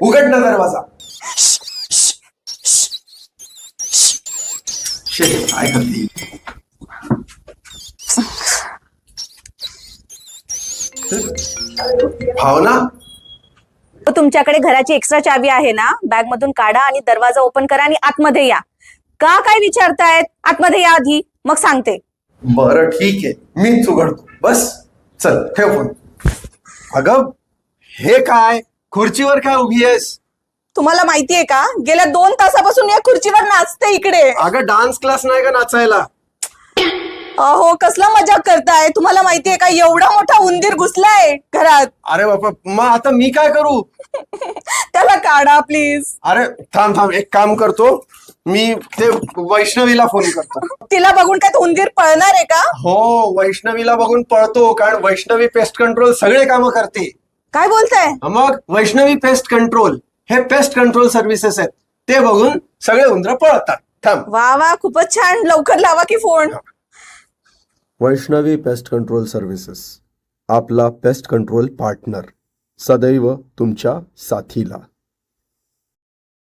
उघड ना दरवाजा. शेट, काय करते? भावना, तुमच्याकडे घराची एक्स्ट्रा चावी आहे ना, बॅग मधून काढा आणि दरवाजा ओपन करा आणि आतमध्ये या. का काय विचारतायत? आतमध्ये या आधी, मग सांगते. बरं ठीक आहे, मीच उघडतो. बस चल, ठेव फोन. अगं, हे काय खुर्चीवर काय उभी आहेस? तुम्हाला माहितीये का, गेल्या 2 तासापासून या खुर्चीवर नाचते इकडे. अगं, डान्स क्लास नाही का नाचायला? अहो, कसला मजाक करताय? तुम्हाला माहितीये का, एवढा मोठा उंदीर घुसलाय घरात. अरे बापा, मग आता मी काय करू? त्याला काढा प्लीज. अरे थांब थांब, एक काम करतो, मी ते वैष्णवीला फोन करतो. तिला बघून काय तो उंदीर पळणार आहे का? हो, वैष्णवीला बघून पळतो, कारण वैष्णवी पेस्ट कंट्रोल सगळे कामं करते. काय बोलताय? मग वैष्णवी पेस्ट कंट्रोल हे पेस्ट कंट्रोल सर्व्हिसेस आहेत, ते बघून सगळे उंदर पळतात. थांब. वा वा, खूपच छान. लवकर लावा की phone. Vaishnavi pest control services, आपला पेस्ट कंट्रोल पार्टनर, सदैव तुमच्या साथीला.